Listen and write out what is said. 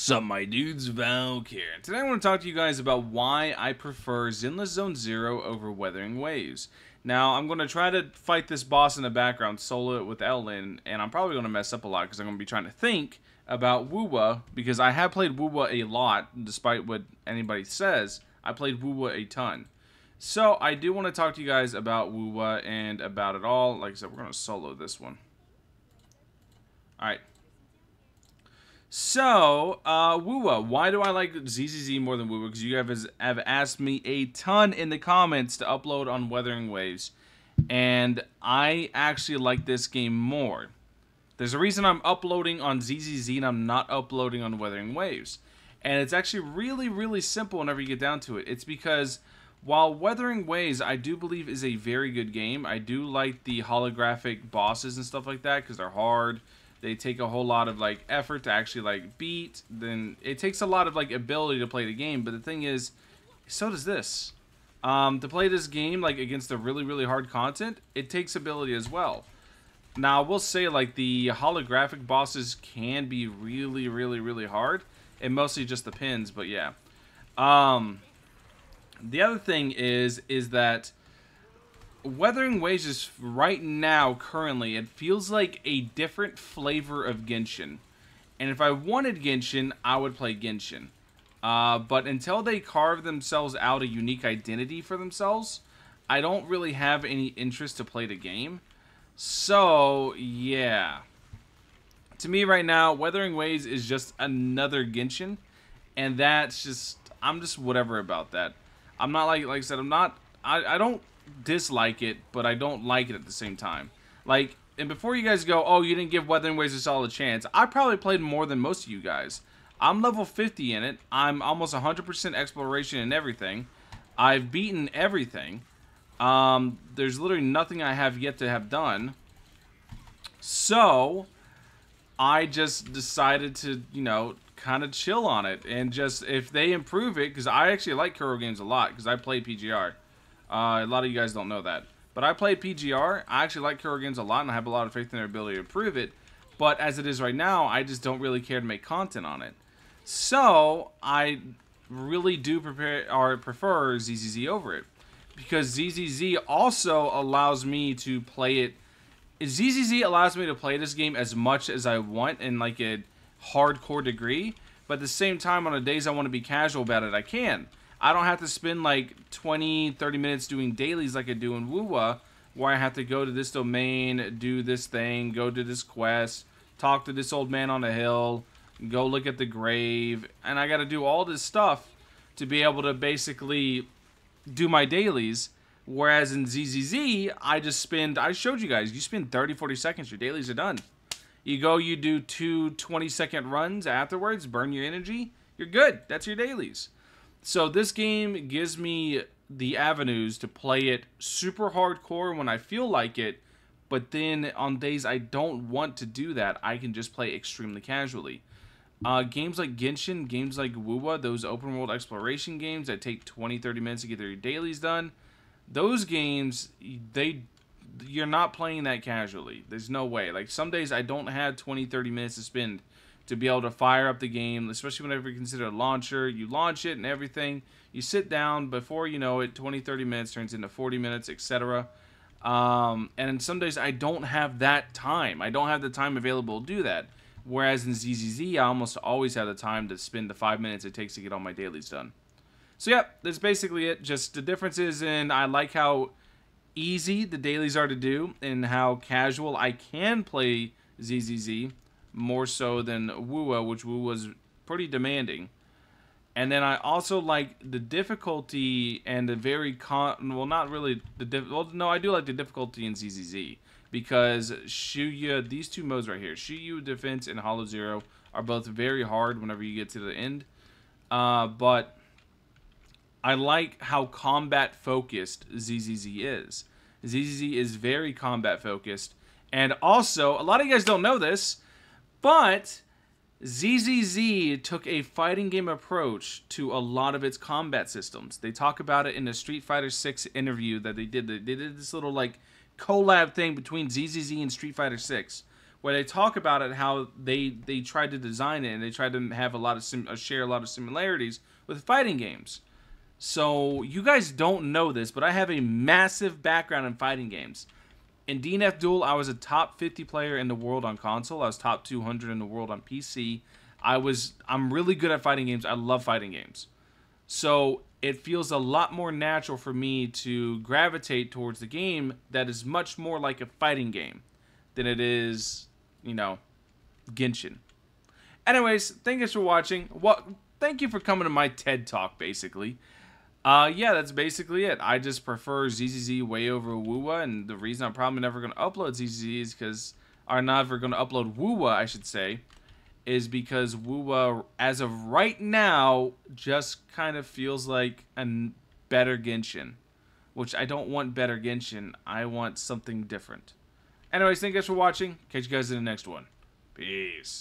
Sup my dudes, Valkyrja. Today I want to talk to you guys about why I prefer Zenless Zone 0 over Wuthering Waves. Now, I'm going to try to fight this boss in the background, solo it with Ellen, and I'm probably going to mess up a lot because I'm going to be trying to think about Wuwa, because I have played Wuwa a lot, despite what anybody says. I played Wuwa a ton. So, I do want to talk to you guys about Wuwa and about it all. Like I said, we're going to solo this one. Alright. So, Wuwa. Why do I like ZZZ more than Wuwa? Because you guys have asked me a ton in the comments to upload on Wuthering Waves. And I actually like this game more. There's a reason I'm uploading on ZZZ and I'm not uploading on Wuthering Waves. And it's actually really, really simple whenever you get down to it. It's because while Wuthering Waves, I do believe, is a very good game. I do like the holographic bosses and stuff like that because they're hard. They take a whole lot of like effort to actually like beat. Then it takes a lot of like ability to play the game. But the thing is, so does this. To play this game like against the really, really hard content, it takes ability as well. Now I will say like the holographic bosses can be really, really, really hard, and mostly just the pins. But yeah, the other thing is that Wuthering Waves is right now, currently, it feels like a different flavor of Genshin. And if I wanted Genshin, I would play Genshin. But until they carve themselves out a unique identity for themselves, I don't really have any interest to play the game. So, yeah. To me right now, Wuthering Waves is just another Genshin. And that's just, I'm just whatever about that. I'm not like I said, I don't dislike it, but I don't like it at the same time. Like, and before you guys go, oh, you didn't give Wuthering Waves a solid chance, I probably played more than most of you guys. I'm level 50 in it. I'm almost 100% exploration and everything. I've beaten everything. There's literally nothing I have yet to have done. So, I just decided to, you know, kind of chill on it. And just, if they improve it, because I actually like Kuro games a lot, because I play PGR. A lot of you guys don't know that. But I play PGR. I actually like Kuro games a lot, and I have a lot of faith in their ability to improve it. But as it is right now, I just don't really care to make content on it. So, I really do prefer ZZZ over it. Because ZZZ also allows me to play it. ZZZ allows me to play this game as much as I want in like a hardcore degree. But at the same time, on the days I want to be casual about it, I can. I don't have to spend like 20, 30 minutes doing dailies like I do in Wuwa, where I have to go to this domain, do this thing, go to this quest, talk to this old man on the hill, go look at the grave, and I got to do all this stuff to be able to basically do my dailies. Whereas in ZZZ, I showed you guys, you spend 30, 40 seconds, your dailies are done. You go, you do 2 20-second runs afterwards, burn your energy, you're good. That's your dailies. So this game gives me the avenues to play it super hardcore when I feel like it, but then on days I don't want to do that, I can just play extremely casually. Games like Genshin, games like Wuwa, those open world exploration games that take 20, 30 minutes to get their dailies done, those games, you're not playing that casually. There's no way. Like some days I don't have 20, 30 minutes to spend to be able to fire up the game, especially whenever you consider a launcher. You launch it and everything. You sit down, before you know it, 20, 30 minutes turns into 40 minutes, etc. And some days I don't have that time. I don't have the time available to do that. Whereas in ZZZ, I almost always have the time to spend the 5 minutes it takes to get all my dailies done. So yeah, that's basically it. Just the difference is in I like how easy the dailies are to do and how casual I can play ZZZ. More so than Wuwa, which Wuwa was pretty demanding. And then I also like the difficulty and the very well, not really well, no, I do like the difficulty in ZZZ, because Shuya, these two modes right here, Shuya Defense and Hollow Zero, are both very hard whenever you get to the end. But I like how combat focused ZZZ is. ZZZ is very combat focused, and also a lot of you guys don't know this, but ZZZ took a fighting game approach to a lot of its combat systems. They talk about it in the Street Fighter 6 interview that they did. They did this little like collab thing between ZZZ and Street Fighter 6, where they talk about it, how they tried to design it and they tried to have a lot of share a lot of similarities with fighting games. So you guys don't know this, but I have a massive background in fighting games. In DNF Duel, I was a top 50 player in the world on console. I was top 200 in the world on PC. I'm really good at fighting games. I love fighting games. So it feels a lot more natural for me to gravitate towards the game that is much more like a fighting game than it is, you know, Genshin. Anyways, thank you for watching. Thank you for coming to my TED Talk, basically. Yeah, that's basically it. I just prefer ZZZ way over Wuwa, and the reason I'm probably never going to upload ZZZ is because, or not ever going to upload Wuwa, I should say, is because Wuwa, as of right now, just kind of feels like a better Genshin, which I don't want better Genshin. I want something different. Anyways, thank you guys for watching. Catch you guys in the next one. Peace.